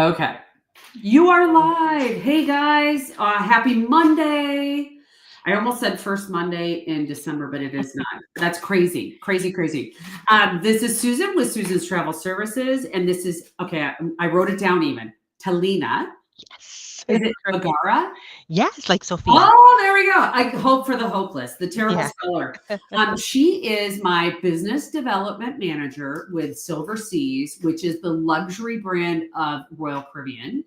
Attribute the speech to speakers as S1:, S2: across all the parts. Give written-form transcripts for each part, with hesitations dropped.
S1: Okay. You are live. Hey guys, happy Monday. I almost said first Monday in December, but it is not. That's crazy, crazy, crazy. This is Susan with Susan's Travel Services, and this is okay. I wrote it down even. Talina.
S2: Yes.
S1: Is it
S2: Correct.
S1: Bagara?
S2: Yes, like Sophia.
S1: Oh, there we go. I hope for the hopeless, the terrible
S2: Yeah.
S1: speller. She is my business development manager with Silverseas, which is the luxury brand of Royal Caribbean.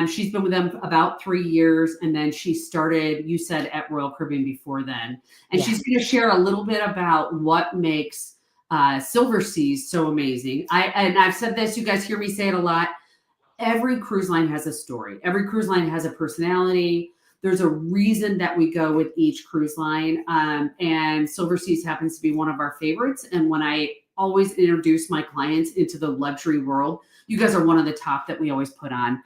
S1: She's been with them about 3 years, and then she started, you said, at Royal Caribbean before then. And
S2: Yeah.
S1: she's going to share a little bit about what makes Silverseas so amazing. And I've said this, you guys hear me say it a lot. Every cruise line has a story. Every cruise line has a personality. There's a reason that we go with each cruise line. And Silverseas happens to be one of our favorites. And when I always introduce my clients into the luxury world, you guys are one of the top that we always put on.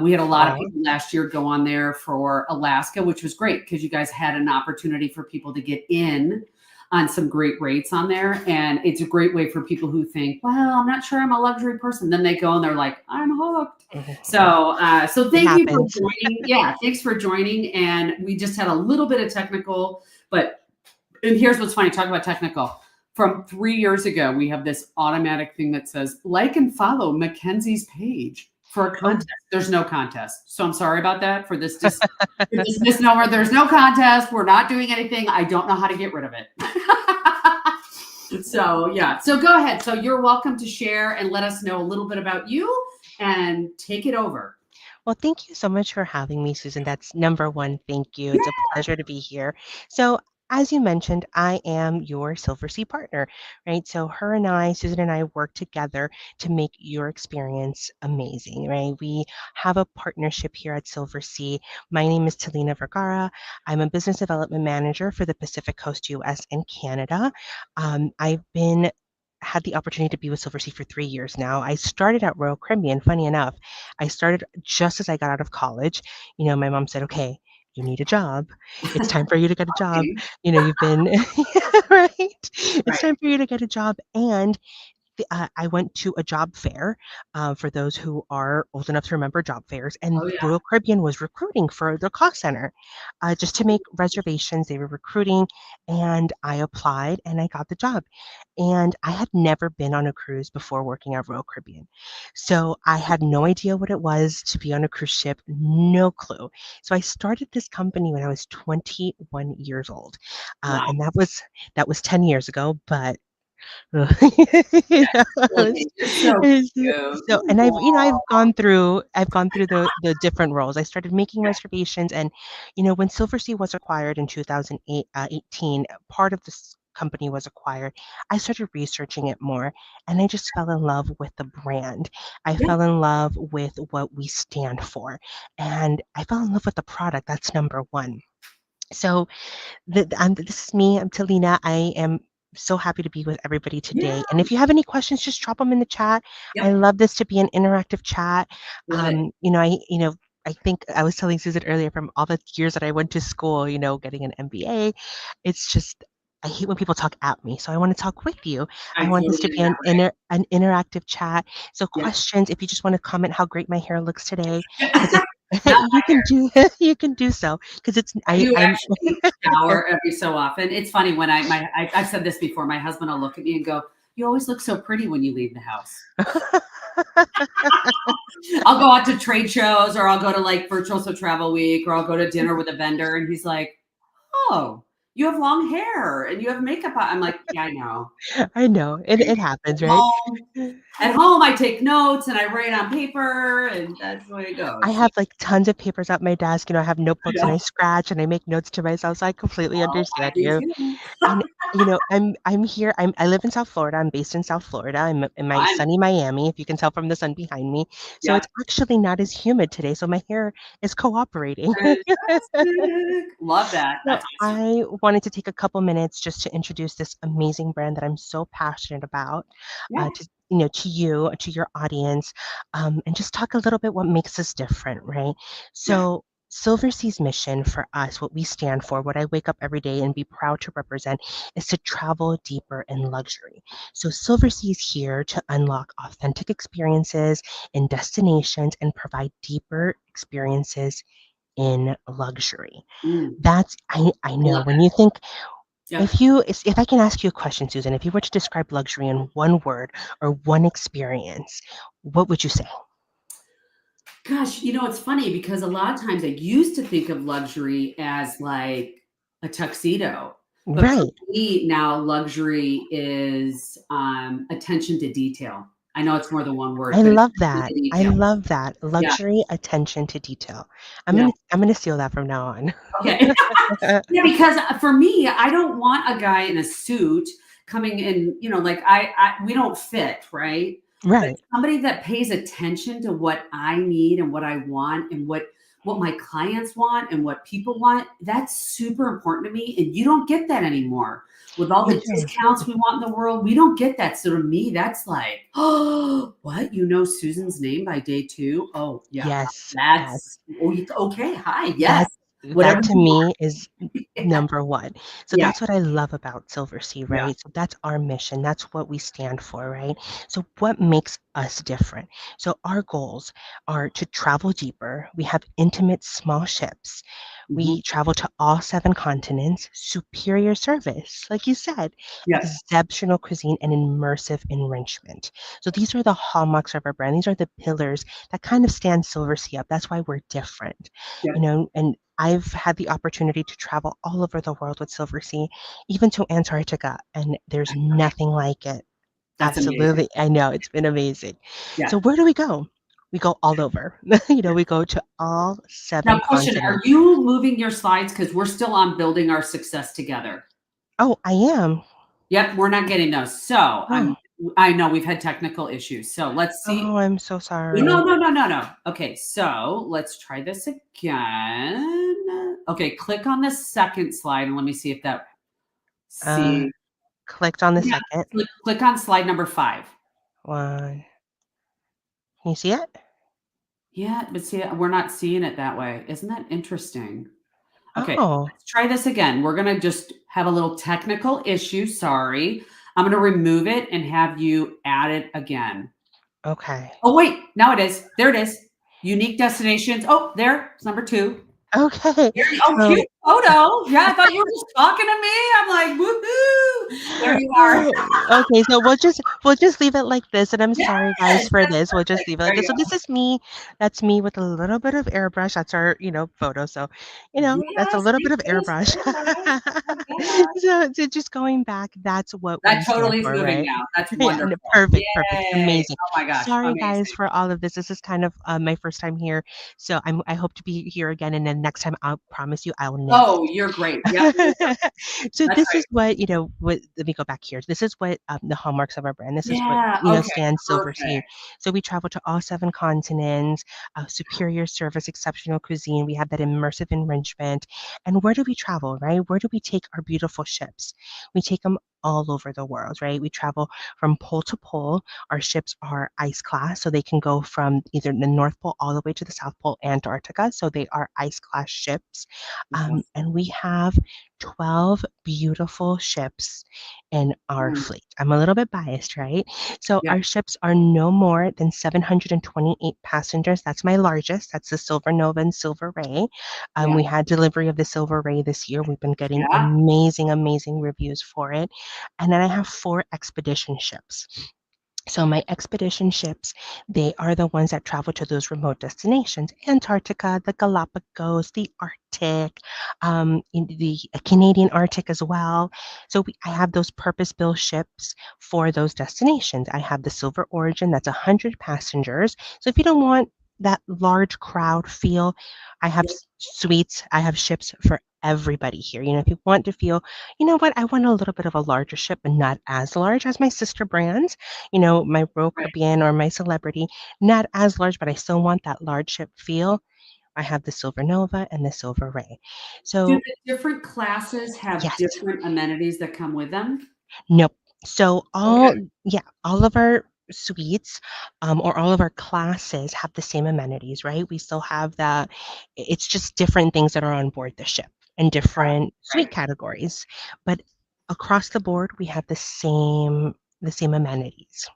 S1: We had a lot of
S2: Oh,
S1: people last year go on there for Alaska, which was great because you guys had an opportunity for people to get in on some great rates on there. And it's a great way for people who think, well, I'm not sure I'm a luxury person. Then they go and they're like, I'm hooked.
S2: mhm.
S1: So
S2: It
S1: thank you for
S2: happens.
S1: joining. Yeah, thanks for joining. And we just had a little bit of technical, and here's what's funny, talk about technical. From 3 years ago, we have this automatic thing that says like and follow Mackenzie's page for a
S2: Oh,
S1: contest. There's no contest. So I'm sorry about that for this misnomer. There's no contest. We're not doing anything. I don't know how to get rid of it. So yeah. So go ahead. So you're welcome to share and let us know a little bit about you and take it over.
S2: well, thank you so much for having me, Susan. That's number one. Thank you. It's a pleasure to be here. So, as you mentioned, I am your Silversea partner, right? So, Susan and I work together to make your experience amazing, right? We have a partnership here at Silversea. My name is Talina Vergara. I'm a business development manager for the Pacific Coast US and Canada. I've been had the opportunity to be with Silversea for 3 years now. I started at Royal Caribbean, funny enough. I started just as I got out of college. My mom said, okay, you need a job. It's time for you to get a job.
S1: Okay.
S2: You've been, right? It's
S1: Right.
S2: time for you to get a job. And I went to a job fair for those who are old enough to remember job fairs, and
S1: Oh yeah.
S2: Royal Caribbean was recruiting for the cost center just to make reservations. They were recruiting, and I applied and I got the job. And I had never been on a cruise before working at Royal Caribbean. So I had no idea what it was to be on a cruise ship, no clue. So I started this company when I was 21 years old.
S1: Wow.
S2: And that was 10 years ago, but
S1: Well,
S2: Yes.
S1: you're so cute.
S2: So, and I've gone through the different roles. I started making reservations, and when Silversea was acquired in 2008, 18, part of this company was acquired. I started researching it more, and I just fell in love with the brand. I
S1: Yeah.
S2: fell in love with what we stand for, and I fell in love with the product. That's number one. So this is me. I'm Talina. I am so happy to be with everybody
S1: Yeah.
S2: today. And if you have any questions, just drop them in the chat. I
S1: Yep.
S2: love this to be an interactive chat.
S1: Love it.
S2: I think I was telling Susan earlier from all the years that I went to school, getting an MBA, it's just I hate when people talk at me. So I want to talk with you.
S1: I
S2: I want
S1: totally
S2: this to
S1: get
S2: be an interactive chat. So
S1: that.
S2: questions, if you just want to comment how great my hair looks today, because
S1: Yep.
S2: it's
S1: Not
S2: you can do you can do so because it's
S1: I do
S2: I'm
S1: actually shower every so often. It's funny when I've said this before. My husband will look at me and go, "You always look so pretty when you leave the house." I'll go out to trade shows, or I'll go to like Virtual So Travel Week, or I'll go to dinner with a vendor, and he's like, "Oh, you have long hair and you have makeup on." I'm like, "Yeah, I know."
S2: I know. It happens, right?
S1: Home, at home, I take notes and I write on paper, and that's the way it
S2: I
S1: goes. So,
S2: have, like, tons of papers at my desk, I have
S1: I
S2: notebooks and
S1: know.
S2: I scratch and I make notes to myself, so I completely
S1: Oh, I
S2: understand
S1: do
S2: you.
S1: too.
S2: And, I'm here I live in South Florida, I'm based in South Florida, I'm in my
S1: Fun.
S2: sunny Miami, if you can tell from the sun behind me. So
S1: Yep.
S2: it's actually not as humid today, so my hair is cooperating.
S1: Fantastic. Love that.
S2: So
S1: That's awesome.
S2: I wanted to take a couple minutes just to introduce this amazing brand that I'm so passionate about,
S1: Yeah.
S2: to you, to your audience, and just talk a little bit what makes us different, right?
S1: Yeah.
S2: So Silversea's mission for us, what we stand for, what I wake up every day and be proud to represent, is to travel deeper in luxury. So Silversea is here to unlock authentic experiences in destinations and provide deeper experiences in luxury.
S1: Mm,
S2: That's I
S1: I
S2: know
S1: love
S2: when you think
S1: it. Yep.
S2: if I can ask you a question, Susan, if you were to describe luxury in one word or one experience, what would you say?
S1: Gosh, it's funny because a lot of times I used to think of luxury as like a tuxedo. But for
S2: Right.
S1: me now, luxury is attention to detail. I know it's more than one word,
S2: I
S1: but it's
S2: love
S1: attention
S2: that.
S1: to
S2: I
S1: detail.
S2: love that.
S1: Yeah.
S2: Luxury, attention to detail.
S1: Yeah.
S2: I'm gonna steal that from now on.
S1: Okay. Yeah, because for me, I don't want a guy in a suit coming in, like we don't fit, right? But
S2: Right.
S1: somebody that pays attention to what I need and what I want and what my clients want and what people want, that's super important to me. And you don't get that anymore. With all
S2: You
S1: the
S2: do.
S1: discounts we want in the world, we don't get that. So to me, that's like, oh, what? You know Susan's name by day two? Oh, yeah.
S2: Yes,
S1: That's
S2: yes.
S1: okay. Hi. Yes.
S2: That
S1: Whatever
S2: that to
S1: you
S2: me is
S1: want.
S2: number 1. So
S1: Yeah.
S2: that's what I love about Silversea,
S1: Yeah.
S2: right? So that's our mission. That's what we stand for, right? So what makes us different? So our goals are to travel deeper. We have intimate small ships.
S1: Mhm.
S2: We travel to all 7 continents, superior service, like you said,
S1: Yeah.
S2: exceptional cuisine, and immersive enrichment. So these are the hallmarks of our brand. These are the pillars that kind of stand Silversea up. That's why we're different,
S1: Yeah.
S2: and I've had the opportunity to travel all over the world with Silversea, even to Antarctica, and there's nothing like it.
S1: That's amazing.
S2: Absolutely. I know, it's been amazing.
S1: Yeah.
S2: So where do we go? We go all over. We go to all
S1: Now,
S2: 7
S1: question, are
S2: continents.
S1: you moving your slides? Because we're still on building our success together.
S2: Oh, I am.
S1: Yep, we're not getting those. So
S2: Oh.
S1: I know we've had technical issues. So let's see.
S2: Oh, I'm so
S1: No,
S2: sorry.
S1: no, no, no, no. Okay, so let's try this again. Okay, click on the second slide and let me see if that
S2: Uh,
S1: see.
S2: Clicked on the
S1: Yeah,
S2: second
S1: click on slide number 5.
S2: one. Can you see it?
S1: Yeah, but see, we're not seeing it that way. Isn't that interesting? Okay,
S2: Oh,
S1: let's try this again. We're gonna just have a little technical issue. Sorry. I'm gonna remove it and have you add it again.
S2: okay.
S1: Oh, wait, now it is. There it is. Unique destinations. Oh, there. It's number 2.
S2: Okay.
S1: Oh,
S2: So
S1: cute photo. Yeah, I thought you were just talking to me. I'm like, woohoo. There you are.
S2: Oh, okay, so we'll just leave it like this, and I'm
S1: Yes,
S2: sorry, guys, for
S1: that's
S2: this. We'll just
S1: perfect.
S2: leave it like
S1: There
S2: this.
S1: you
S2: So
S1: go.
S2: this is me. That's me with a little bit of airbrush. That's our, photo. So, that's a
S1: Yes,
S2: little bit
S1: thank
S2: of
S1: you
S2: airbrush.
S1: so much. Oh, yeah.
S2: So just going back, that's what we
S1: That
S2: stand
S1: totally is
S2: for,
S1: moving
S2: right?
S1: now. That's
S2: Yeah, and
S1: wonderful.
S2: perfect, perfect,
S1: Yay.
S2: amazing.
S1: Oh my gosh,
S2: Sorry, guys,
S1: amazing.
S2: for all of this. This is kind of my first time here, so I hope to be here again, and then next time I'll promise you I'll nail
S1: Oh,
S2: it.
S1: you're great. Yep, you're perfect.
S2: So
S1: That's
S2: this
S1: right.
S2: is what, let me go back here. This is what the hallmarks of our brand. This is what,
S1: Yeah, okay,
S2: stands Silversea.
S1: perfect.
S2: So we travel to all 7 continents, superior service, exceptional cuisine. We have that immersive enrichment. And where do we travel, right? Where do we take our beautiful ships? We take them all over the world, right? We travel from pole to pole. Our ships are ice class, so they can go from either the North Pole all the way to the South Pole, Antarctica. So they are ice class ships.
S1: Yes.
S2: And we have 12 beautiful ships in our
S1: Mm,
S2: fleet. I'm a little bit biased, right? So
S1: yep,
S2: our ships are no more than 728 passengers. That's my largest. That's the Silver Nova and Silver Ray.
S1: yeah,
S2: We had delivery of the Silver Ray this year. We've been getting
S1: yeah,
S2: amazing, amazing reviews for it. And then I have 4 expedition ships. So my expedition ships, they are the ones that travel to those remote destinations, Antarctica, the Galapagos, the Arctic, in the Canadian Arctic as well. So I have those purpose-built ships for those destinations. I have the Silver Origin, that's 100 passengers. So if you don't want that large crowd feel, I have
S1: yep,
S2: suites, I have ships for everybody here. If you want to feel, what, I want a little bit of a larger ship, but not as large as my sister brands, my Royal
S1: right.
S2: Caribbean or my Celebrity, not as large, but I still want that large ship feel. I have the Silver Nova and the Silver Ray.
S1: Do
S2: So,
S1: the different classes have
S2: yes,
S1: different amenities that come with them?
S2: nope.
S1: Okay.
S2: All of our suites, or all of our classes have the same amenities, right? We still have that. It's just different things that are on board the ship and different suite
S1: Right.
S2: categories, but across the board, we have the same amenities.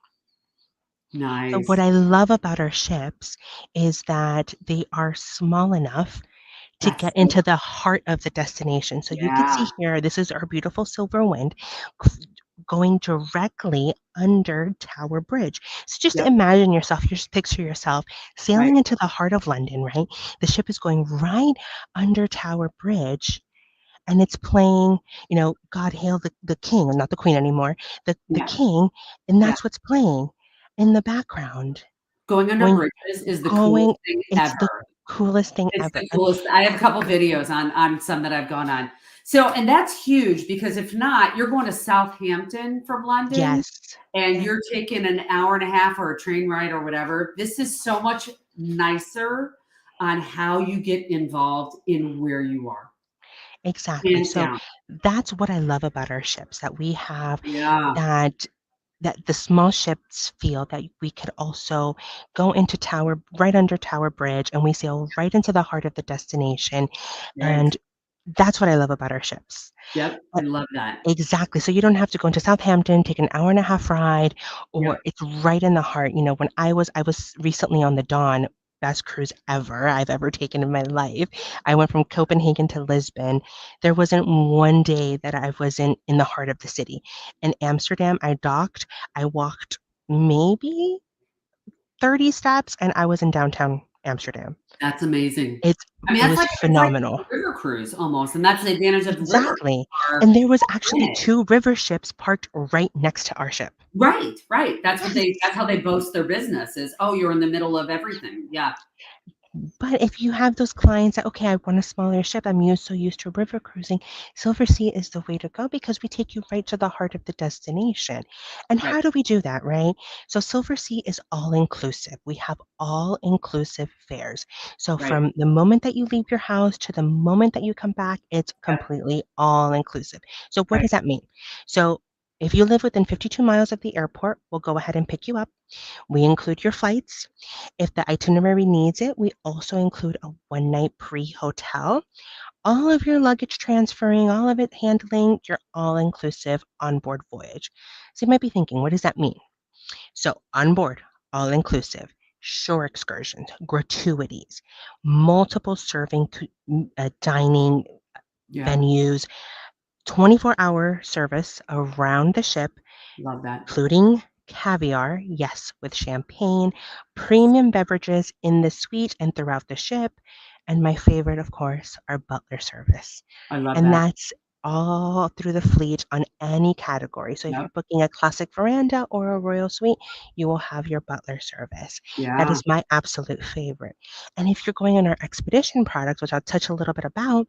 S2: So what
S1: Nice.
S2: I love about our ships is that they are small enough to
S1: That's
S2: get
S1: so,
S2: into the heart of the destination. So you can see
S1: yeah.
S2: here, this is our beautiful Silver Wind going directly under Tower Bridge. So just
S1: Yep.
S2: imagine yourself, just picture yourself
S1: Right.
S2: sailing into the heart of London, right? The ship is going right under Tower Bridge and it's playing, God Hail the King, not the Queen anymore, the
S1: Yeah.
S2: King, and
S1: Yeah.
S2: that's what's playing in the background.
S1: Going under
S2: Going
S1: bridges is the coolest
S2: going
S1: thing
S2: it's the
S1: ever.
S2: coolest thing
S1: It's
S2: ever.
S1: the coolest. I have a couple videos on some that I've gone on. So, and that's huge because if not, you're going to Southampton from London
S2: Yes.
S1: and
S2: Yes.
S1: you're taking an hour and a half or a train ride or whatever. This is so much nicer on how you get involved in where you are.
S2: Exactly.
S1: Hands
S2: So
S1: down.
S2: that's what I love about our ships, that we have
S1: Yeah.
S2: that that the small ships feel that we could also go into right under Tower Bridge, and we sail right into the heart of the destination.
S1: Right.
S2: And that's what I love about our ships.
S1: Yep. I love that.
S2: Exactly, so you don't have to go into Southampton, take an hour and a half ride,
S1: Yep.
S2: or it's right in the heart. When I was recently on the Dawn, best cruise ever I've ever taken in my life. I went from Copenhagen to Lisbon. There wasn't one day that I wasn't in the heart of the city. In Amsterdam, I docked, I walked maybe 30 steps, and I was in downtown Amsterdam.
S1: That's amazing.
S2: It's
S1: I mean,
S2: it
S1: that's
S2: was
S1: like it's like
S2: phenomenal.
S1: a river cruise almost, and that's the advantage of the river
S2: Exactly,
S1: are
S2: and there was
S1: in
S2: actually
S1: it.
S2: 2 river ships parked right next to our ship.
S1: Right, right. That's
S2: Yes.
S1: how they boast their business is, "Oh, you're in the middle of everything." Yeah,
S2: But if you have those clients that, okay, I want a smaller ship, so used to river cruising, Silversea is the way to go because we take you right to the heart of the destination. And
S1: right,
S2: how do we do that, right? So Silversea is all inclusive. We have all inclusive fares. So
S1: right.
S2: from the moment that you leave your house to the moment that you come back, it's
S1: Yep,
S2: completely all inclusive. So what
S1: right.
S2: does that mean? So if you live within 52 miles of the airport, we'll go ahead and pick you up. We include your flights. If the itinerary needs it, we also include a one-night pre-hotel. All of your luggage transferring, all of it handling, your all-inclusive onboard voyage. So you might be thinking, what does that mean? So on board, all-inclusive, shore excursions, gratuities, multiple dining
S1: Yeah,
S2: venues, 24-hour service around the ship,
S1: love that.
S2: including caviar, yes, with champagne, premium beverages in the suite and throughout the ship, and my favorite, of course, our butler service.
S1: I love
S2: And
S1: that.
S2: that's all through the fleet on any category. So if
S1: Yep,
S2: you're booking a classic veranda or a royal suite, you will have your butler service. That
S1: yeah.
S2: is my absolute favorite. And if you're going on our expedition products, which I'll touch a little bit about,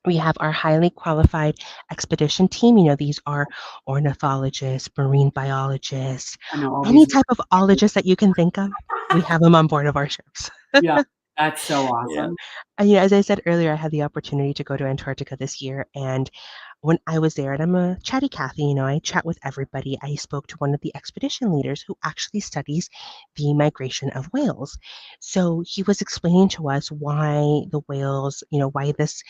S2: we have our highly qualified expedition team. These are ornithologists, marine biologists,
S1: I know all
S2: any
S1: these
S2: type of ologist that you can think of, we have them on board of our ships.
S1: yeah, that's so
S2: Yeah.
S1: awesome.
S2: As I said earlier, I had the opportunity to go to Antarctica this year, and when I was there, and I'm a chatty Cathy, I chat with everybody. I spoke to one of the expedition leaders who actually studies the migration of whales. So he was explaining to us why the whales, why this,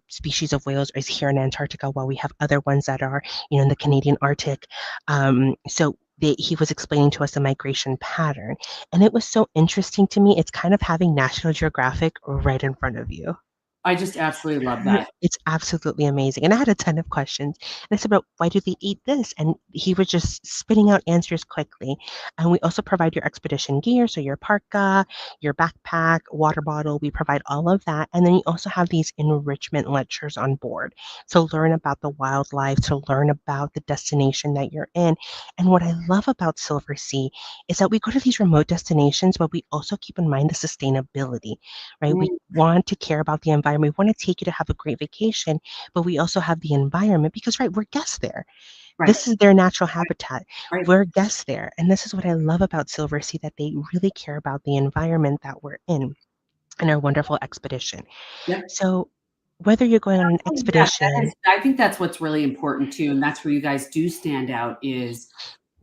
S2: species of whales is here in Antarctica, while we have other ones that are, in the Canadian Arctic. He was explaining to us the migration pattern, and it was so interesting to me. It's kind of having National Geographic right in front of you.
S1: I just absolutely love that.
S2: It's absolutely amazing, and I had a ton of questions, and I said, "But why do they eat this?" And he was just spitting out answers quickly. And we also provide your expedition gear, so your parka, your backpack, water bottle, we provide all of that, and then you also have these enrichment lectures on board to learn about the wildlife, to learn about the destination that you're in. And what I love about Silversea is that we go to these remote destinations, but we also keep in mind the sustainability, right? We
S1: Mm,
S2: want to care about the environment. We want to take you to have a great vacation, but we also have the environment because, right, we're guests there.
S1: right,
S2: This is their natural habitat.
S1: right.
S2: We're guests there. And this is what I love about Silversea, that they really care about the environment that we're in our wonderful expedition.
S1: Yep.
S2: So whether you're going on an
S1: Oh, yeah, that
S2: expedition,
S1: is I think that's what's really important too, and that's where you guys do stand out is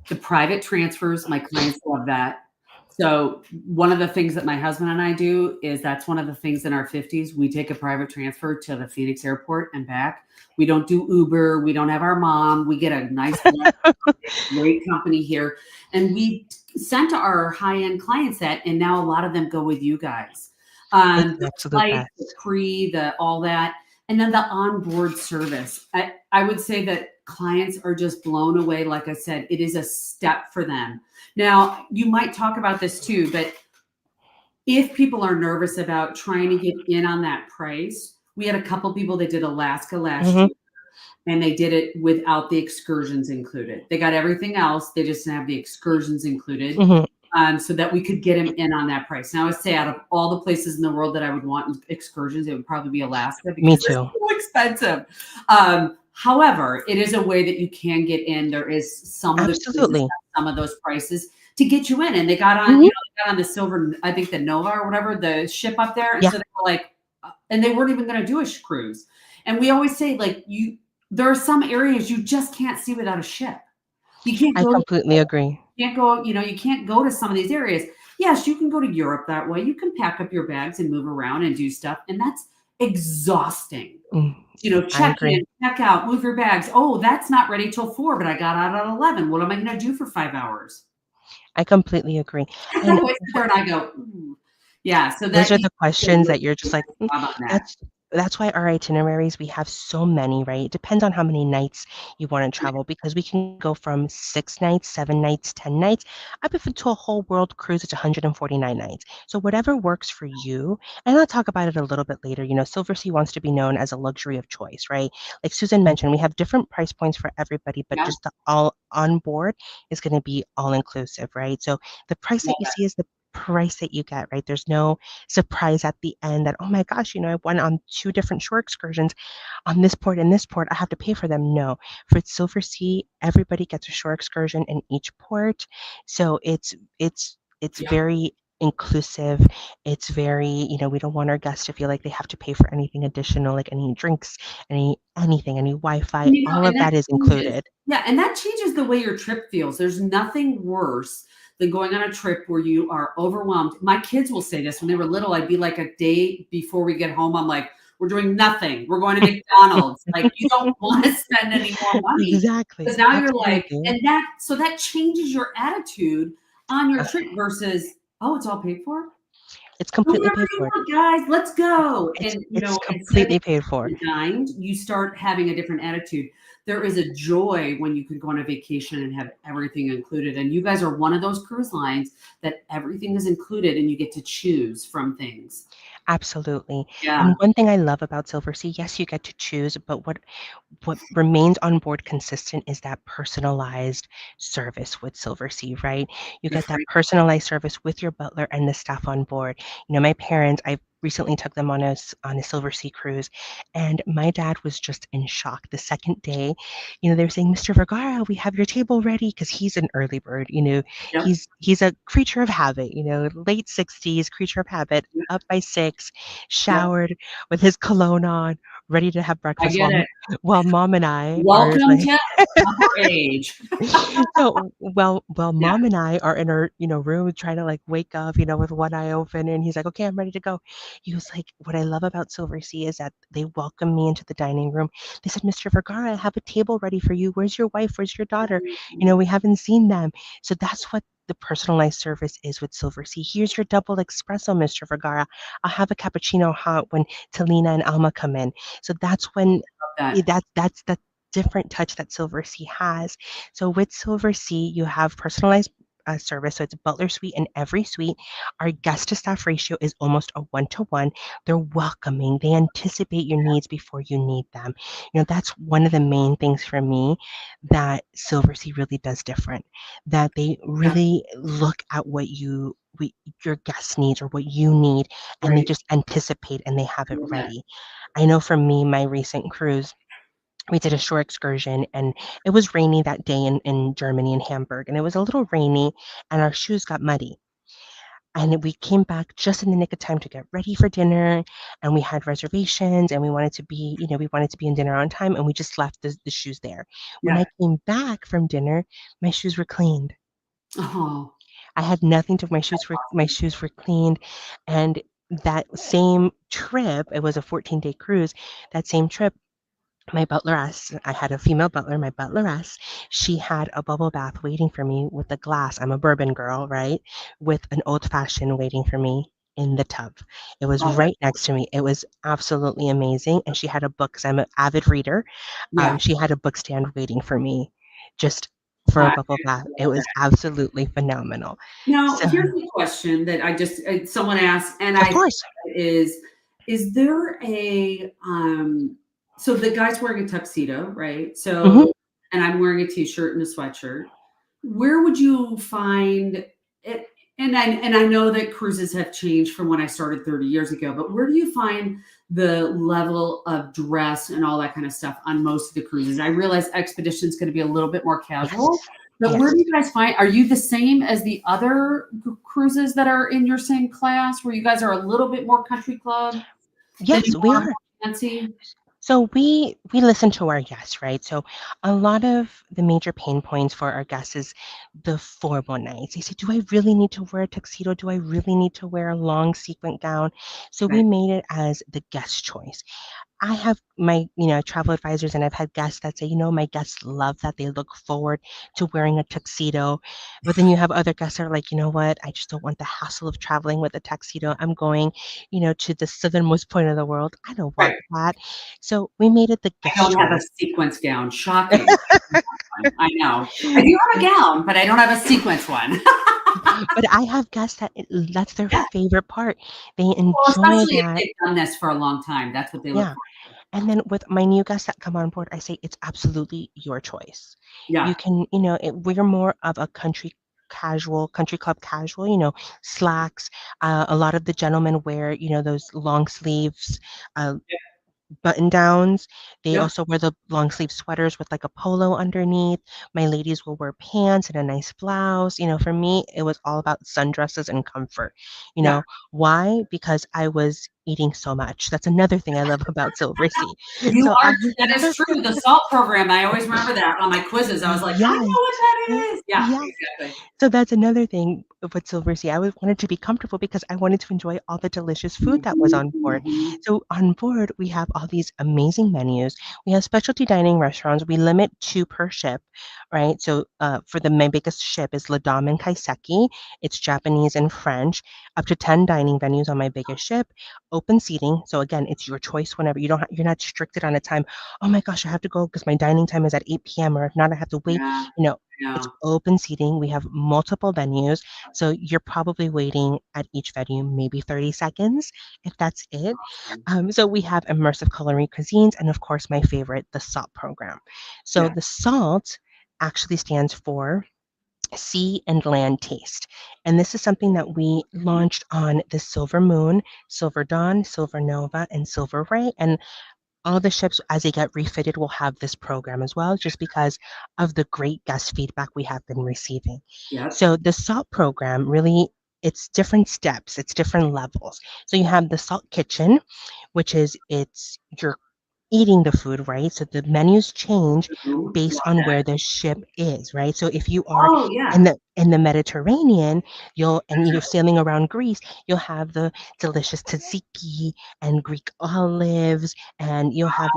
S1: The private transfers, my clients love that. So one of the things that my husband and I do is that's one of the things in our 50s. We take a private transfer to the Phoenix airport and back. We don't do Uber. We don't have our mom. We get a nice great company here. And we sent our high-end clients that, and now a lot of them go with you guys.
S2: It's the
S1: The
S2: absolute
S1: flight, the
S2: best.
S1: pre, the all that, and then the onboard service. I would say that clients are just blown away. Like I said, it is a step for them. Now, you might talk about this too, but if people are nervous about trying to get in on that price, we had a couple people that did Alaska last
S2: Mhm,
S1: year and they did it without the excursions included. They got everything else. They just didn't have the excursions included,
S2: mhm.
S1: so that we could get them in on that price. Now, I would say out of all the places in the world that I would want excursions, it would probably be Alaska
S2: Me
S1: because they're
S2: too.
S1: so expensive. However, it is a way that you can get in. There is some of the cruises
S2: Absolutely.
S1: have some of those prices to get you in, and they got on,
S2: Mhm.
S1: they got on the silver, I think the Nova or whatever, the ship up there, and
S2: Yeah,
S1: so they were like, and they weren't even going to do a cruise. And we always say, like, there are some areas you just can't see without a ship. You can't
S2: I
S1: go
S2: completely agree.
S1: you can't go to some of these areas. Yes, you can go to Europe that way. You can pack up your bags and move around and do stuff, and that's exhausting.
S2: Mm, I
S1: Check in,
S2: agree.
S1: check out, move your bags. Oh, that's not ready till 4, but I got out at 11. What am I going to do for 5 hours?
S2: I completely agree.
S1: I
S2: And
S1: always sit there and I go, yeah. So
S2: those
S1: that
S2: are
S1: you
S2: the
S1: did a
S2: questions
S1: really
S2: that you're just like,
S1: nice job on that.
S2: that's why our itineraries, we have so many, right? It depends on how many nights you want to travel because we can go from 6 nights, 7 nights, 10 nights, up if to a whole world cruise, it's 149 nights. So whatever works for you, and I'll talk about it a little bit later. Silversea wants to be known as a luxury of choice, right? Like Susan mentioned, we have different price points for everybody, but
S1: Yeah,
S2: just the all on board is going to be all inclusive, right? So the price that
S1: love
S2: you
S1: that.
S2: see is the price that you get, right? There's no surprise at the end that, oh my gosh, I went on two different shore excursions on this port and this port. I have to pay for them. No, for Silver Sea, everybody gets a shore excursion in each port. So it's
S1: Yeah.
S2: very inclusive. It's very, we don't want our guests to feel like they have to pay for anything additional, like any drinks, anything, any Wi-Fi, all
S1: And
S2: of
S1: that
S2: that is
S1: changes
S2: included.
S1: yeah, and that changes the way your trip feels. There's nothing worse than going on a trip where you are overwhelmed. My kids will say this when they were little. I'd be like a day before we get home, I'm like, "We're doing nothing. We're going to McDonald's." Like, you don't wanna spend any more money because
S2: Exactly.
S1: now you're like
S2: Absolutely.
S1: and that changes your attitude on your trip versus, "Oh, it's all paid for?
S2: It's
S1: Do
S2: completely
S1: whatever
S2: paid
S1: you
S2: for.
S1: want, guys. Let's go."
S2: It's
S1: And,
S2: it's
S1: instead of
S2: completely paid for.
S1: being dined, you start having a different attitude. There is a joy when you can go on a vacation and have everything included. And you guys are one of those cruise lines that everything is included and you get to choose from things.
S2: Absolutely. And
S1: Yeah,
S2: one thing I love about Silversea, yes, you get to choose, but what remains on board consistent is that personalized service with Silversea, right? You get
S1: that's
S2: that
S1: right.
S2: personalized service with your butler and the staff on board. My parents, I recently took them on a Silversea cruise, and my dad was just in shock. The second day, they were saying, "Mr. Vergara, we have your table ready," because he's an early bird.
S1: Yep.
S2: He's a creature of habit. Late 60s, creature of habit,
S1: Yep.
S2: up by 6,
S1: Yep.
S2: showered with his cologne on, ready to have
S1: I
S2: breakfast
S1: get
S2: while
S1: it.
S2: well, mom and I are
S1: Welcome
S2: like
S1: to our age.
S2: so, well,
S1: Yeah.
S2: mom and I are in our, room trying to like wake up, with one eye open, and he's like, "Okay, I'm ready to go." He was like, "What I love about Silversea is that they welcome me into the dining room. They said, 'Mr. Vergara, I have a table ready for you. Where's your wife? Where's your daughter? We haven't seen them.'" So that's what the personalized service is with Silversea. "Here's your double espresso, Mr. Vergara. I'll have a cappuccino hot when Talina and Alma come in." So that's when
S1: Love that.
S2: that's the different touch that Silversea has. So with Silversea, you have personalized service. So it's butler suite in every suite. Our guest to staff ratio is almost a 1-to-1. They're welcoming. They anticipate your needs before you need them. That's one of the main things for me that Silversea really does different. That they
S1: Yeah.
S2: really look at your guest needs or what you need, and they
S1: Right.
S2: just anticipate and they have
S1: I
S2: it
S1: love that.
S2: ready. I know for me, my recent cruise, we did a shore excursion and it was rainy that day in Germany in Hamburg and it was a little rainy and our shoes got muddy. and we came back just in the nick of time to get ready for dinner, and we had reservations, and we wanted to be, we wanted to be in dinner on time, and we just left the shoes there. When
S1: Yeah.
S2: I came back from dinner, my shoes were cleaned.
S1: Oh,
S2: I had nothing to my shoes were cleaned, and that same trip, it was a 14-day cruise. That same trip, my butleress, I had a female butler, my butleress, she had a bubble bath waiting for me with a glass. I'm a bourbon girl, right? With an old fashioned waiting for me in the tub. It was
S1: love it.
S2: right next to me. It was absolutely amazing. And she had a book, 'cause I'm an avid reader.
S1: Yeah.
S2: She had a book stand waiting for me just for a
S1: I
S2: bubble bath. It
S1: love that.
S2: was absolutely phenomenal.
S1: Now,
S2: So,
S1: here's a question that I just someone asked, and
S2: of
S1: I think
S2: course.
S1: is there a so the guy's wearing a tuxedo, right?
S2: Mhm.
S1: So, and I'm wearing a t-shirt and a sweatshirt. Where would you find it? And I know that cruises have changed from when I started 30 years ago, but where do you find the level of dress and all that kind of stuff on most of the cruises? I realize Expedition is going to be a little bit more casual,
S2: Yes.
S1: but where do
S2: Yes.
S1: you guys find? Are you the same as the other cruises that are in your same class, where you guys are a little bit more country club than
S2: Yes,
S1: you
S2: we
S1: are
S2: are.
S1: more fancy?
S2: So we listen to our guests, right? So a lot of the major pain points for our guests is the formal nights. They say, "Do I really need to wear a tuxedo? Do I really need to wear a long sequin gown?" So we
S1: Right.
S2: made it as the guest choice. I have my, travel advisors, and I've had guests that say, my guests love that. They look forward to wearing a tuxedo. But then you have other guests that are like, you know what? I just don't want the hassle of traveling with a tuxedo. I'm going, to the southernmost point of the world. I don't want
S1: Right.
S2: that. So we made it the
S1: I
S2: guest
S1: don't have a
S2: choice.
S1: sequence gown. Shocking. I know. I do have a gown, but I don't have a sequence one.
S2: But I have guests that that's their
S1: Yeah.
S2: favorite part. They
S1: Well,
S2: enjoy
S1: especially if
S2: that.
S1: they've done this for a long time. That's what they look
S2: Yeah.
S1: for.
S2: And then with my new guests that come on board, I say it's absolutely your choice. You
S1: Yeah.
S2: can, we're more of a country club casual, slacks. A lot of the gentlemen wear, those long sleeves, uh, button downs. They
S1: Yep.
S2: also wear the long sleeve sweaters with like a polo underneath. My ladies will wear pants and a nice blouse. For me, it was all about sundresses and comfort. You
S1: Yeah.
S2: know, why? Because I was eating so much. That's another thing I love about Silversea.
S1: You
S2: So
S1: are that is true. The SALT program, I always remember that on my quizzes. I was like, "I know
S2: yes.
S1: what that is." Yeah,
S2: Yes.
S1: exactly.
S2: So that's another thing with Silversea. I always wanted to be comfortable because I wanted to enjoy all the delicious food that was
S1: Mhm,
S2: on board.
S1: mhm.
S2: So on board, we have all these amazing menus. We have specialty dining restaurants. We limit two per ship, right? So for my biggest ship is La Dame and Kaiseki. It's Japanese and French. Up to 10 dining venues on my biggest ship. Open seating. So again, it's your choice whenever you're not restricted on a time. Oh my gosh, I have to go because my dining time is at 8 p.m. or if not, I have to wait.
S1: Yeah,
S2: You know,
S1: I
S2: it's
S1: know.
S2: open seating. We have multiple venues. So you're probably waiting at each venue maybe 30 seconds, if that's it.
S1: Awesome.
S2: So we have immersive culinary cuisines, and of course, my favorite, the SALT program. So
S1: Yeah,
S2: the SALT actually stands for Sea and Land Taste. And this is something that we launched on the Silver Moon, Silver Dawn, Silver Nova, and Silver Ray. And all the ships, as they get refitted, will have this program as well, just because of the great guest feedback we have been receiving.
S1: yep.
S2: So the SALT program really, it's different steps, it's different levels. So you have the SALT kitchen, which is it's your eating the food, right? So the menus change
S1: Ooh,
S2: based
S1: love
S2: on
S1: that.
S2: where the ship is, right? So if you are
S1: Oh, yeah.
S2: in the Mediterranean, you're sailing around Greece, you'll have the delicious tzatziki and Greek olives, and you'll have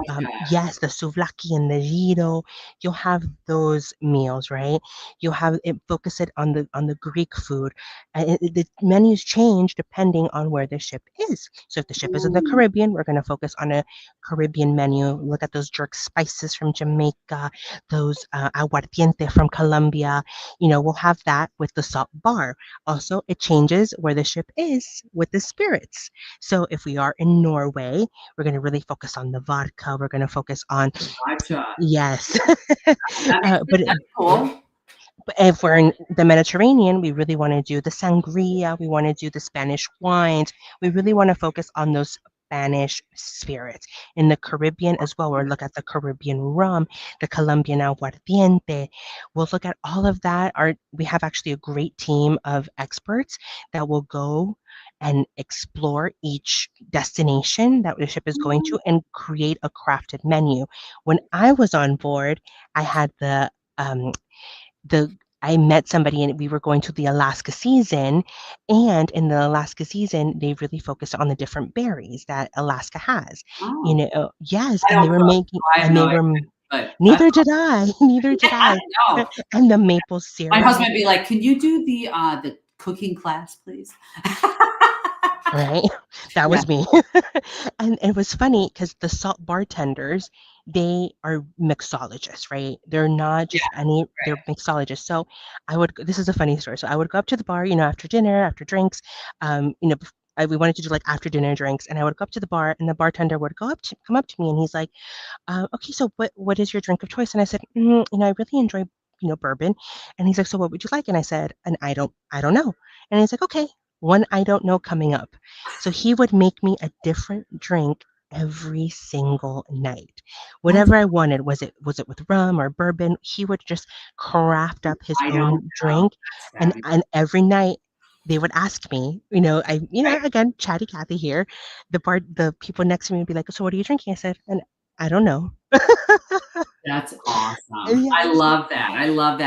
S2: yes, the souvlaki and the giro. You'll have those meals, right? You'll have it focus it on the Greek food. And the menus change depending on where the ship is. So if the ship is in the
S1: Ooh,
S2: Caribbean, we're going to focus on a Caribbean menu. Look at those jerk spices from Jamaica, those aguardiente from Colombia. We'll have that with the salt bar. Also, it changes where the ship is with the spirits. So if we are in Norway, we're going to really focus on the vodka. We're going to focus on,
S1: gotcha.
S2: yes.
S1: That makes sense.
S2: But
S1: That's cool.
S2: if we're in the Mediterranean, we really want to do the sangria. We want to do the Spanish wines. We really want to focus on those Spanish spirits. In the Caribbean as well, we'll look at the Caribbean rum, the Colombian aguardiente. We'll look at all of that. We have actually a great team of experts that will go and explore each destination that the ship is going to and create a crafted menu. When I was on board, I had um, the I met somebody and we were going to the Alaska season, and in the Alaska season, they really focused on the different berries that Alaska has. You
S1: Oh,
S2: know, yes,
S1: I
S2: and
S1: don't
S2: they were
S1: cook,
S2: making,
S1: so I have
S2: and
S1: no
S2: they
S1: idea,
S2: were,
S1: but that's
S2: neither did I, neither did
S1: I
S2: I.
S1: know.
S2: And the maple
S1: My
S2: syrup,
S1: husband would be like, "Can you do the cooking class, please?"
S2: right? That
S1: Yeah,
S2: was me. And it was funny because the salt bartenders, they are mixologists, right? They're not
S1: yeah,
S2: just any, they're mixologists. So this is a funny story. So I would go up to the bar, after dinner, after drinks, we wanted to do like after dinner drinks, and I would go up to the bar, and the bartender would come up to me, and he's like, okay, so what is your drink of choice? And I said, I really enjoy, bourbon. And he's like, so what would you like? And I said, and I don't know. And he's like, okay, one I don't know coming up. So he would make me a different drink every single night.
S1: that's
S2: Whatever I wanted, was it with rum or bourbon? He would just craft up his
S1: I don't
S2: own
S1: know.
S2: drink,
S1: That's
S2: and
S1: fabulous.
S2: every night they would ask me, again, chatty Cathy here, the people next to me would be like, so what are you drinking? I said, and I don't know.
S1: That's awesome. I
S2: Yes.
S1: love that. I love the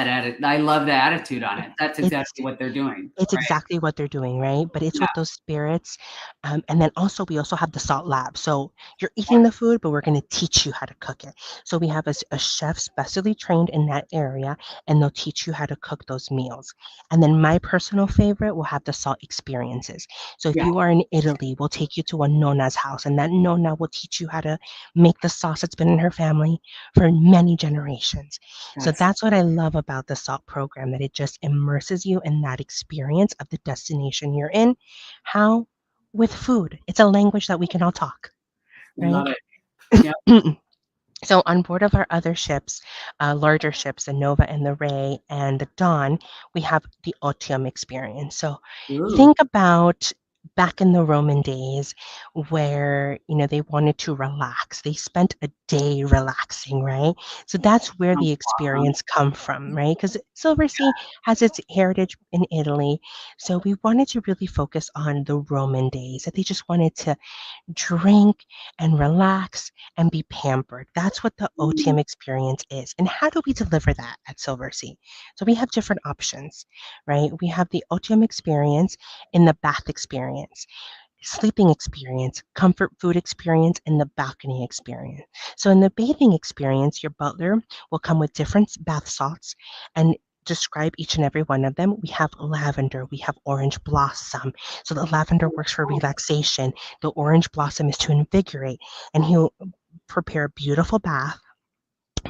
S1: attitude on it. That's
S2: It's
S1: exactly what they're doing,
S2: It's
S1: right?
S2: exactly what they're doing, right? But it's
S1: Yeah,
S2: with those spirits. And then also, we also have the salt lab. So you're eating the food, but we're going to teach you how to cook it. So we have a chef specially trained in that area, and they'll teach you how to cook those meals. And then my personal favorite will have the salt experiences. So if
S1: yeah,
S2: you are in Italy, we'll take you to a nona's house, and that nonna will teach you how to make the sauce that's been in her family for many generations. So
S1: that's
S2: that's what I love about the SALT program, that it just immerses you in that experience of the destination you're in. How? With food. It's a language that we can all talk, right?
S1: love it. Yep.
S2: So on board of our other ships, larger ships, the Nova and the Ray and the Dawn, we have the Otium experience. So
S1: Ooh,
S2: think about back in the Roman days where, they wanted to relax. They spent a day relaxing, right? So that's where
S1: sounds
S2: the
S1: awesome.
S2: experience come from, right? Because Silversea has its heritage in Italy. So we wanted to really focus on the Roman days, that they just wanted to drink and relax and be pampered. That's what the
S1: Mm,
S2: OTM experience is. And how do we deliver that at Silversea? So we have different options, right? We have the OTM experience in the bath experience, sleeping experience, comfort food experience, and the balcony experience. So in the bathing experience, your butler will come with different bath salts and describe each and every one of them. We have lavender, we have orange blossom. So the lavender works for
S1: oh,
S2: relaxation, the orange blossom is to invigorate, and he'll prepare a beautiful bath.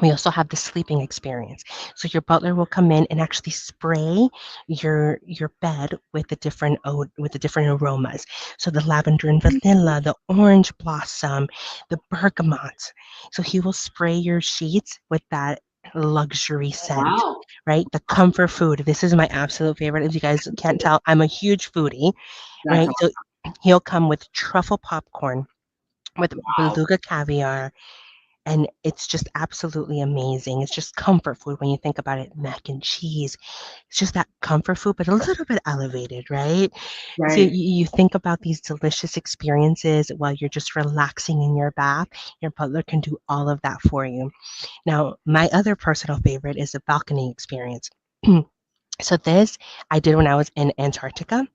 S2: We also have the sleeping experience. So your butler will come in and actually spray your bed with the different aromas. So the lavender and vanilla, the orange blossom, the bergamot. So he will spray your sheets with that luxury scent,
S1: wow.
S2: right? The comfort food. This is my absolute favorite. As you guys can't tell, I'm a huge foodie,
S1: That's
S2: right? So
S1: awesome.
S2: he'll come with truffle popcorn, with
S1: Wow.
S2: beluga caviar, and it's just absolutely amazing. It's just comfort food when you think about it. Mac and cheese. It's just that comfort food, but a little bit elevated, right? So
S1: Right.
S2: you think about these delicious experiences while you're just relaxing in your bath. Your butler can do all of that for you. Now, my other personal favorite is the balcony experience. So this I did when I was in Antarctica.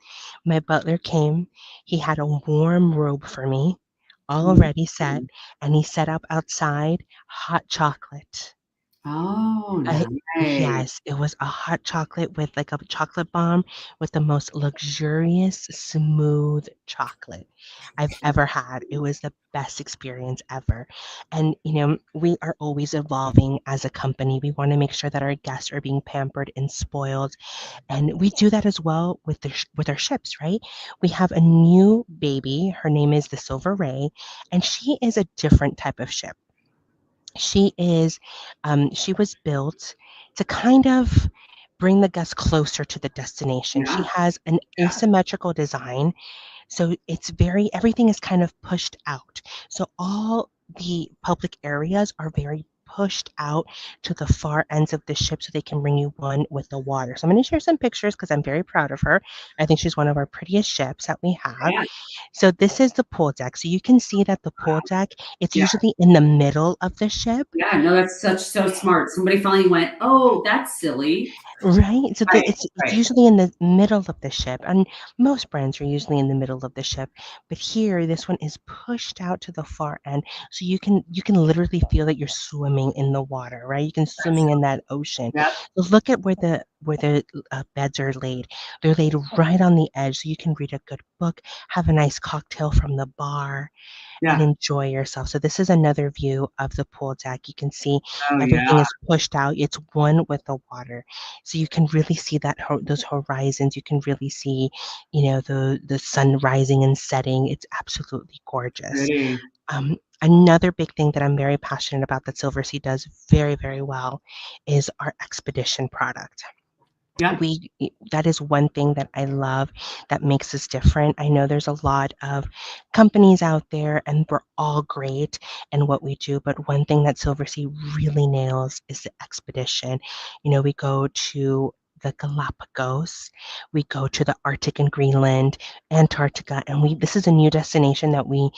S2: My butler came. He had a warm robe for me, already set,
S1: Mm.
S2: and he set up outside hot chocolate.
S1: Oh,
S2: I
S1: nice.
S2: Yes, it was a hot chocolate with like a chocolate bomb with the most luxurious, smooth chocolate I've ever had. It was the best experience ever. And, we are always evolving as a company. We want to make sure that our guests are being pampered and spoiled. And we do that as well with with our ships, right? We have a new baby. Her name is the Silver Ray, and she is a different type of ship. She was built to kind of bring the guests closer to the destination. She
S1: Yeah.
S2: has an
S1: Yeah.
S2: asymmetrical design So it's very everything is kind of pushed out. So all the public areas are very pushed out to the far ends of the ship so they can bring you one with the water. So I'm going to share some pictures because I'm very proud of her. I think she's one of our prettiest ships that we have.
S1: Yeah.
S2: So this is the pool deck. So you can see that the pool deck, it's
S1: Yeah.
S2: usually in the middle of the ship.
S1: Yeah. No, that's so smart. Somebody finally went, oh, that's silly.
S2: Right? So
S1: Right.
S2: it's
S1: Right.
S2: usually in the middle of the ship, and most brands are usually in the middle of the ship. But here, this one is pushed out to the far end, so you can literally feel that you're swimming in the water, right? You can
S1: That's
S2: swimming in that ocean.
S1: Yep.
S2: So look at where the beds are laid. They're laid right on the edge, so you can read a good book, have a nice cocktail from the bar, and
S1: Yeah.
S2: enjoy yourself. So this is another view of the pool deck. You can see
S1: Oh yeah.
S2: everything is pushed out. It's one with the water. So you can really see those horizons. You can really see, the sun rising and setting. It's absolutely gorgeous.
S1: Pretty.
S2: Another big thing that I'm very passionate about that Silversea does very, very well is our expedition product.
S1: Yep.
S2: That is one thing that I love that makes us different. I know there's a lot of companies out there and we're all great in what we do, but one thing that Silversea really nails is the expedition. We go to the Galapagos, we go to the Arctic and Greenland, Antarctica, and we this is a new destination that we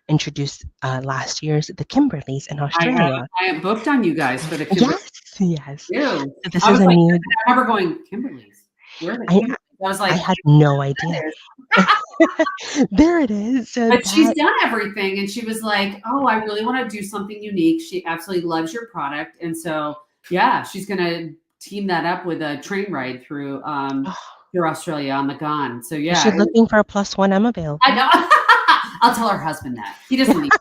S2: introduced last year's the Kimberleys in
S1: I have
S2: Australia.
S1: I am booked on you guys for the Kimberly
S2: Yes, yes.
S1: too.
S2: So this
S1: I
S2: is
S1: was
S2: a
S1: like,
S2: new
S1: I remember going, Kimberly's. Where are the
S2: I
S1: Kimberly's? I was
S2: I
S1: like,
S2: had no
S1: that
S2: idea.
S1: is.
S2: There it is. So
S1: But she's
S2: that
S1: done everything, and she was like, "Oh, I really want to do something unique." She absolutely loves your product, and so yeah, she's gonna team that up with a train ride
S2: oh,
S1: through Australia on the Gone. So
S2: is
S1: yeah,
S2: she looking for a plus one? I'm
S1: I
S2: available.
S1: know. I'll tell her husband that he doesn't need.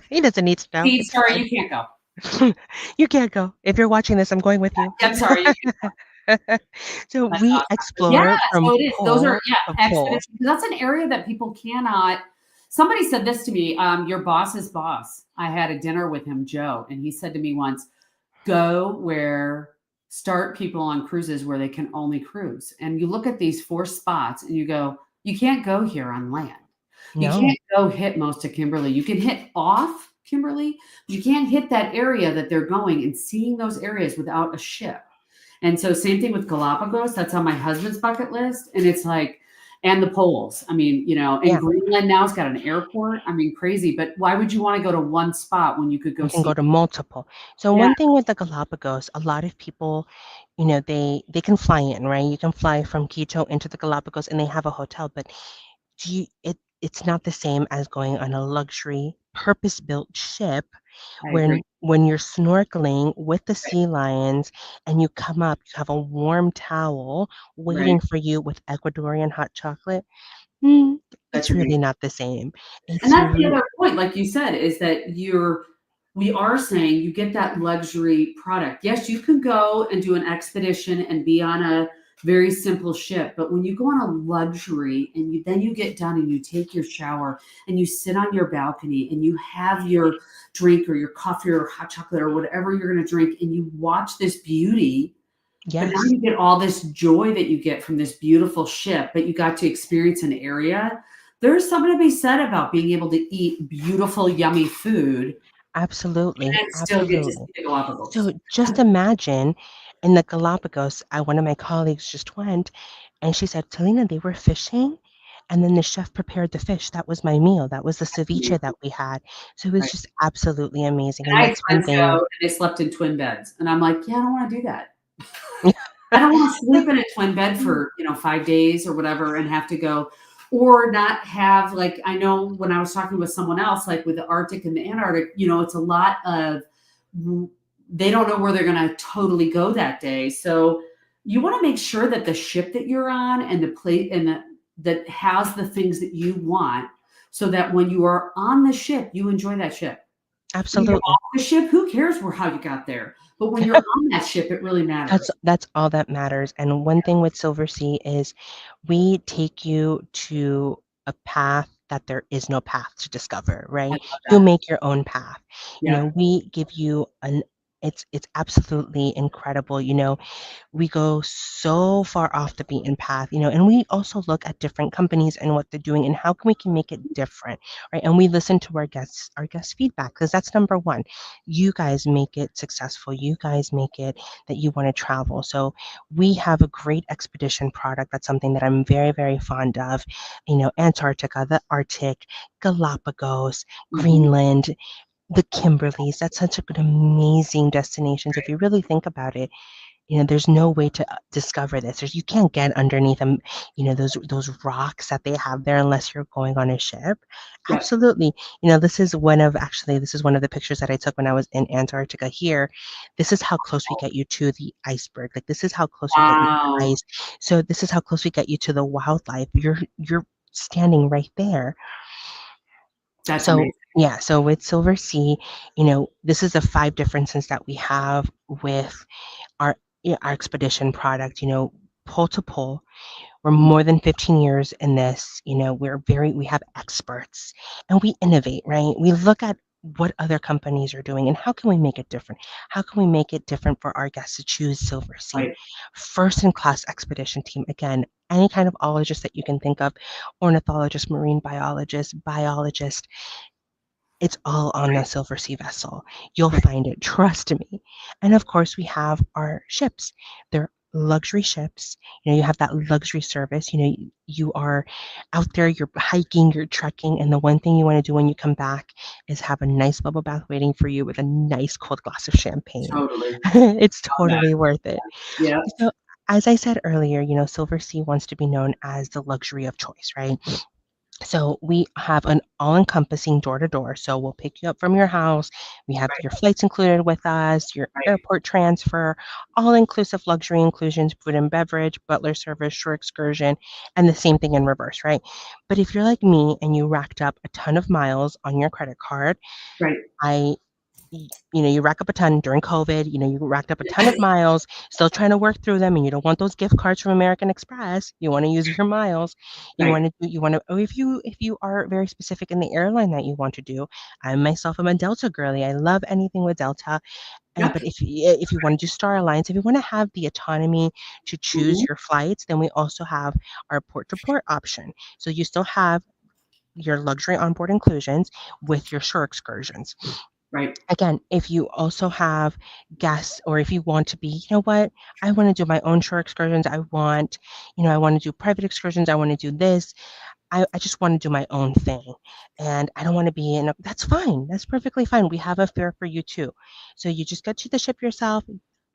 S2: He doesn't need to know.
S1: See,
S2: It's
S1: sorry,
S2: fine.
S1: you can't go.
S2: You can't go. If you're watching this, I'm going with you.
S1: I'm sorry.
S2: So
S1: That's
S2: we
S1: awesome. Yeah,
S2: explore from
S1: so it is. Those are
S2: pole to pole.
S1: expedition. That's an area that people cannot. Somebody said this to me. Your boss's boss. I had a dinner with him, Joe, and he said to me once, "Go where start people on cruises where they can only cruise." And you look at these four spots, and you go, "You can't go here on land. You
S2: No.
S1: can't go hit most of Kimberly. You can hit off Kimberly, but you can't hit that area that they're going and seeing those areas without a ship." And so same thing with Galapagos. That's on my husband's bucket list. And it's like, and the poles. I mean, and
S2: Yeah,
S1: Greenland now has got an airport. I mean, crazy. But why would you want to go to one spot when you could go
S2: you can
S1: see?
S2: go to multiple. So
S1: Yeah,
S2: one thing with the Galapagos, a lot of people, they can fly in, right? You can fly from Quito into the Galapagos and they have a hotel, but it's not the same as going on a luxury purpose-built ship
S1: I agree.
S2: when you're snorkeling with the sea lions and you come up, you have a warm towel
S1: Right.
S2: waiting for you with Ecuadorian hot chocolate. Mm,
S1: That's
S2: it's really
S1: amazing.
S2: not the same.
S1: And
S2: It's
S1: that's the
S2: re
S1: other point, like you said, is that we are saying you get that luxury product. Yes, you can go and do an expedition and be on a very simple ship, but when you go on a luxury and you get done and you take your shower and you sit on your balcony and you have your drink or your coffee or hot chocolate or whatever you're going to drink and you watch this beauty, but now
S2: yes,
S1: you get all this joy that you get from this beautiful ship, but you got to experience an area. There's something to be said about being able to eat beautiful, yummy food
S2: absolutely,
S1: and still get to see
S2: absolutely.
S1: the Galapagos.
S2: So just imagine in the Galapagos, one of my colleagues just went and she said, Talina, they were fishing and then the chef prepared the fish. That was my meal. That was the ceviche that we had. So it was
S1: Right.
S2: just absolutely amazing.
S1: And
S2: And
S1: I had
S2: that's one
S1: friends go
S2: thing.
S1: and they slept in twin beds. And I'm like, yeah, I don't want to do that. I don't want to sleep in a twin bed for, 5 days or whatever and have to go or not have like I know when I was talking with someone else, like with the Arctic and the Antarctic, it's a lot of they don't know where they're gonna totally go that day. So you want to make sure that the ship that you're on and the plate and that has the things that you want so that when you are on the ship, you enjoy that ship. When you're
S2: Absolutely.
S1: off the ship, who cares how you got there? But when you're on that ship, it really matters.
S2: That's all that matters. And one thing with Silversea is we take you to a path that there is no path to discover,
S1: I
S2: right?
S1: love
S2: You
S1: that.
S2: make your own path.
S1: Yeah.
S2: We give you It's absolutely incredible. We go so far off the beaten path, and we also look at different companies and what they're doing and how we can make it different, right? And we listen to our guests' feedback because that's number one. You guys make it successful. You guys make it that you want to travel. So we have a great expedition product. That's something that I'm very, very fond of. Antarctica, the Arctic, Galapagos,
S1: Mhm.
S2: Greenland, the Kimberleys. That's such a good, amazing destinations. If you really think about it, there's no way to discover this. You can't get underneath them, those rocks that they have there unless you're going on a ship.
S1: Yep.
S2: Absolutely. This is one of the pictures that I took when I was in Antarctica here. This is how close we get you to the iceberg. Like this is how close we get you to the
S1: Wow.
S2: ice. So this is how close we get you to the wildlife. You're standing right there.
S1: That's
S2: So
S1: amazing.
S2: yeah, so with Silver Sea, this is the five differences that we have with our our expedition product, pole to pole. We're
S1: Mhm.
S2: more than 15 years in this. We have experts and we innovate, right? We look at what other companies are doing and how can we make it different? How can we make it different for our guests to choose Silver Sea?
S1: Right.
S2: First in class expedition team. Again, any kind of ologist that you can think of, ornithologist, marine biologist, it's all on the
S1: Right.
S2: Silver Sea vessel. You'll
S1: Right.
S2: find it, trust me. And of course, we have our ships. They're luxury ships. You have that luxury service. You are out there, you're hiking, you're trekking, and the one thing you want to do when you come back is have a nice bubble bath waiting for you with a nice cold glass of champagne.
S1: Totally.
S2: It's
S1: Love that.
S2: totally worth it.
S1: Yeah.
S2: So, as I said earlier, Silver Sea wants to be known as the luxury of choice, right? So we have an all-encompassing door-to-door. So we'll pick you up from your house. We have
S1: Right.
S2: your flights included with us, your
S1: Right.
S2: airport transfer, all-inclusive luxury inclusions, food and beverage, butler service, shore excursion, and the same thing in reverse, right? But if you're like me and you racked up a ton of miles on your credit card,
S1: Right.
S2: I you rack up a ton during COVID, you racked up a ton of miles, still trying to work through them, and you don't want those gift cards from American Express. You want to use your miles.
S1: Right.
S2: Oh, if you are very specific in the airline that you want to do, I myself am a Delta girly. I love anything with Delta.
S1: Yep.
S2: But if you want to do Star Alliance, if you want to have the autonomy to choose
S1: Mhm.
S2: your flights, then we also have our port to port option. So you still have your luxury onboard inclusions with your shore excursions.
S1: Right.
S2: Again, if you also have guests or if you want to be, what, I want to do my own shore excursions. I want to do private excursions. I want to do this. I just want to do my own thing. And I don't want to be that's fine. That's perfectly fine. We have a fare for you too. So you just get to the ship yourself.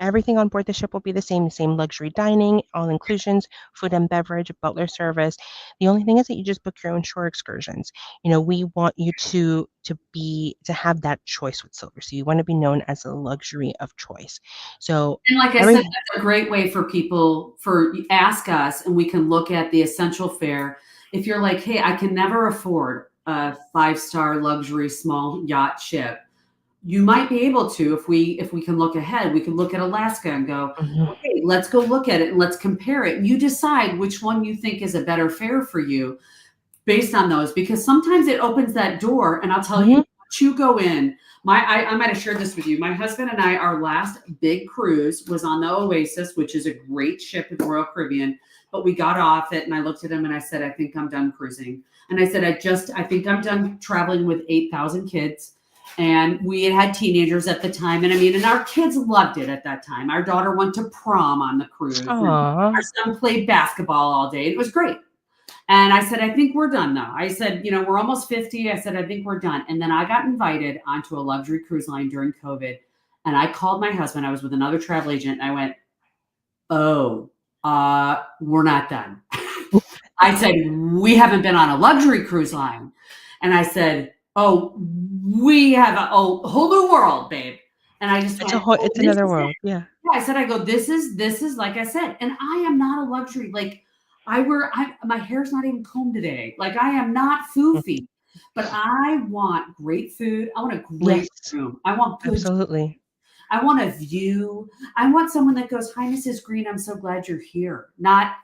S2: Everything on board the ship will be the same luxury dining, all inclusions, food and beverage, butler service. The only thing is that you just book your own shore excursions. We want you to have that choice with Silver. So you want to be known as a luxury of choice. So
S1: And like I said,
S2: every
S1: that's a great way for people for ask us and we can look at the essential fare. If you're like, hey, I can never afford a 5-star luxury small yacht ship, you might be able to if we can look ahead. We can look at Alaska and go,
S2: Mhm,
S1: okay, let's go look at it and let's compare it. You decide which one you think is a better fare for you based on those because sometimes it opens that door and I'll tell you
S2: mhm.
S1: once you go in I might have shared this with you. My husband and I, our last big cruise was on the Oasis, which is a great ship with the Royal Caribbean, but we got off it and I looked at him and I said, I think I'm done cruising. And I said, I think I'm done traveling with 8,000 kids. And we had teenagers at the time. And I mean, and our kids loved it at that time. Our daughter went to prom on the cruise and
S2: Aw.
S1: our son played basketball all day. It was great. And I said, I think we're done now. I said, we're almost 50. I said, I think we're done. And then I got invited onto a luxury cruise line during COVID. And I called my husband. I was with another travel agent. And I went, oh, we're not done. I said, we haven't been on a luxury cruise line. And I said, oh, we have a whole new world, babe. And I just went, oh,
S2: It's
S1: this
S2: another
S1: is it.
S2: world. Yeah.
S1: Yeah, I said, I go, this is like I said, and I am not a luxury. Like my hair's not even combed today. Like I am not
S2: Mm.
S1: foofy, but I want great food. I want a
S2: Yes,
S1: great room. I want good.
S2: absolutely.
S1: I want a view. I want someone that goes, hi, Mrs. Green. I'm so glad you're here. Not,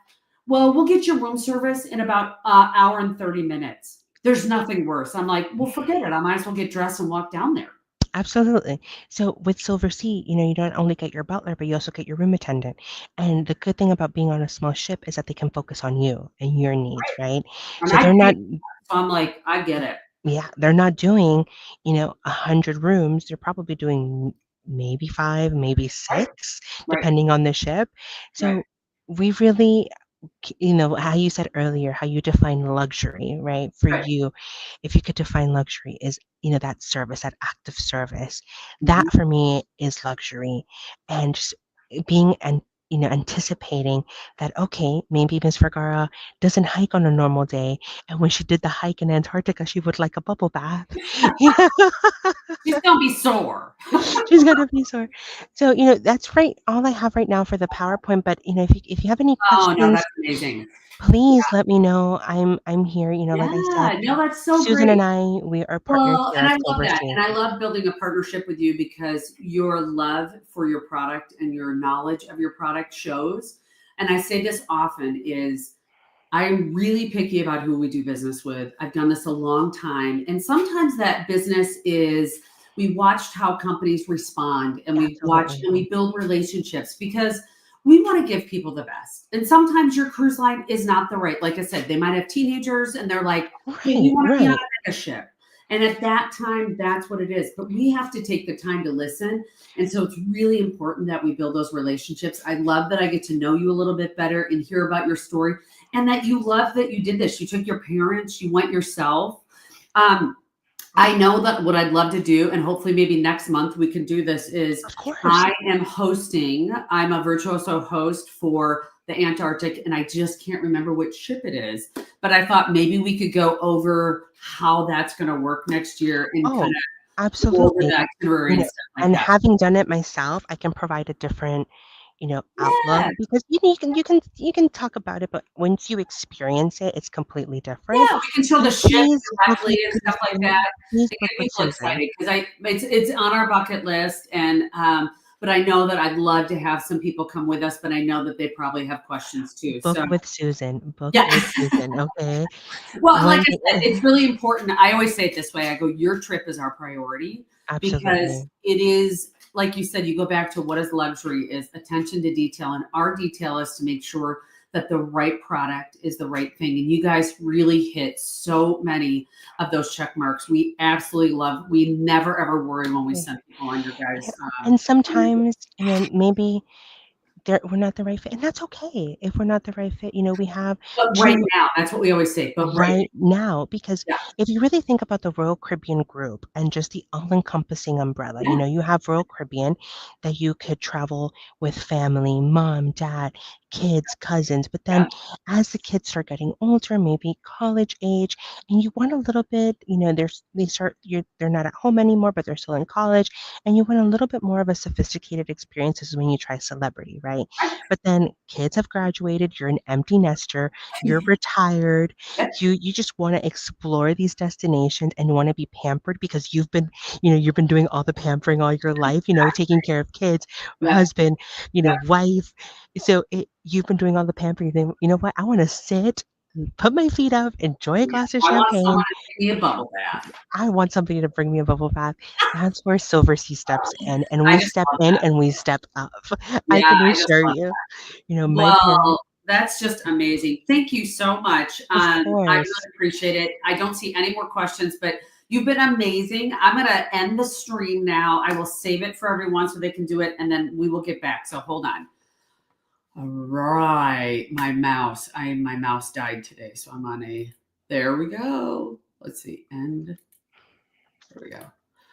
S1: well, we'll get your room service in about an hour and 30 minutes. There's nothing worse. I'm like, well, forget it. I might as well get dressed and walk down there.
S2: Absolutely. So with Silversea, you don't only get your butler, but you also get your room attendant. And the good thing about being on a small ship is that they can focus on you and your needs, right?
S1: And
S2: So
S1: I
S2: they're
S1: pay,
S2: not,
S1: so I'm like, I get it.
S2: yeah, they're not doing, 100 rooms. They're probably doing maybe five, maybe
S1: Right,
S2: six,
S1: right,
S2: depending on the ship.
S1: right,
S2: So we really, how you said earlier, how you define luxury, right? For
S1: right.
S2: you, if you could define luxury is, that service, that act of service.
S1: Mhm.
S2: That for me is luxury. And just being and anticipating that, okay, maybe Miss Vergara doesn't hike on a normal day. And when she did the hike in Antarctica, she would like a bubble bath. You know,
S1: She's gonna be sore.
S2: she's gonna be sore. So, that's right. All I have right now for the PowerPoint. But if you have any
S1: Oh no,
S2: questions,
S1: that's amazing.
S2: please let me know. I'm here. Like I said,
S1: Yeah, no, that's so
S2: Susan
S1: great.
S2: and I, we are partners
S1: Well,
S2: here
S1: and
S2: at
S1: I love that.
S2: Silversea.
S1: And I love building a partnership with you because your love for your product and your knowledge of your product shows. And I say this often is I'm really picky about who we do business with. I've done this a long time. And sometimes that business is we watched how companies respond and we watch
S2: Absolutely.
S1: and we build relationships because we want to give people the best. And sometimes your cruise line is not the right, like I said, they might have teenagers and they're like, hey, we
S2: Right,
S1: want to be on
S2: right.
S1: a mega ship. And at that time, that's what it is. But we have to take the time to listen. And so it's really important that we build those relationships. I love that I get to know you a little bit better and hear about your story and that you love that you did this. You took your parents, you went yourself. Um, I know that what I'd love to do, and hopefully maybe next month we can do this, is
S2: Of course.
S1: I am hosting, I'm a virtuoso host for the Antarctic, and I just can't remember which ship it is. But I thought maybe we could go over how that's going to work next year and kind
S2: Oh,
S1: of go over
S2: absolutely.
S1: the itinerary
S2: You
S1: and
S2: know,
S1: stuff like
S2: and
S1: that.
S2: having done it myself, I can provide a different, outlook
S1: Yeah.
S2: because you can talk about it, but once you experience it, it's completely different.
S1: Yeah, we can show
S2: So
S1: the ship
S2: please book
S1: directly
S2: with
S1: and stuff like
S2: Susan.
S1: that
S2: Please
S1: to
S2: book
S1: get
S2: with
S1: people
S2: Susan.
S1: excited because it's on our bucket list and but I know that I'd love to have some people come with us, but I know that they probably have questions too. So
S2: Book with Susan. Book
S1: yeah.
S2: with Susan. Okay.
S1: Well, and like
S2: One
S1: I
S2: thing.
S1: said, it's really important. I always say it this way. I go, your trip is our priority because
S2: Absolutely.
S1: it is, like you said, you go back to what is luxury is attention to detail. And our detail is to make sure that the right product is the right thing. And you guys really hit so many of those check marks. We absolutely love, we never ever worry when we
S2: Yeah.
S1: send people on your
S2: Yeah.
S1: guys.
S2: And sometimes, maybe we're not the right fit, and that's okay if we're not the right fit. We have
S1: But right
S2: two
S1: now, that's what we always say. But right,
S2: right now because
S1: yeah,
S2: if you really think about the Royal Caribbean group and just the all-encompassing umbrella,
S1: yeah,
S2: you have Royal Caribbean that you could travel with family, mom, dad, kids, cousins, but then
S1: yeah.
S2: as the kids start getting older, maybe college age, and you want a little bit, they're not at home anymore, but they're still in college, and you want a little bit more of a sophisticated experience is when you try celebrity, right?
S1: Right.
S2: But then kids have graduated, you're an empty nester, you're retired, you just want to explore these destinations and want to be pampered because you've been doing all the pampering all your life, taking care of kids,
S1: Yeah,
S2: husband,
S1: yeah.
S2: wife. So you've been doing all the pampering. Then you know what? I want to sit, put my feet up, enjoy a
S1: Yeah.
S2: glass of
S1: I want someone
S2: champagne.
S1: to give me a bubble bath.
S2: I want somebody to bring me a bubble bath. That's where Silversea steps in, and
S1: I
S2: we
S1: just
S2: step
S1: love
S2: in
S1: that.
S2: and we step up. I
S1: Yeah,
S2: can
S1: I just
S2: assure
S1: love
S2: you,
S1: that.
S2: my parents,
S1: Well, that's just amazing. Thank you so much.
S2: of
S1: I
S2: course.
S1: really appreciate it. I don't see any more questions, but you've been amazing. I'm going to end the stream now. I will save it for everyone so they can do it, and then we will get back. So hold on. All right, my mouse died today, so I'm on a. There we go. Let's see. End. There we go.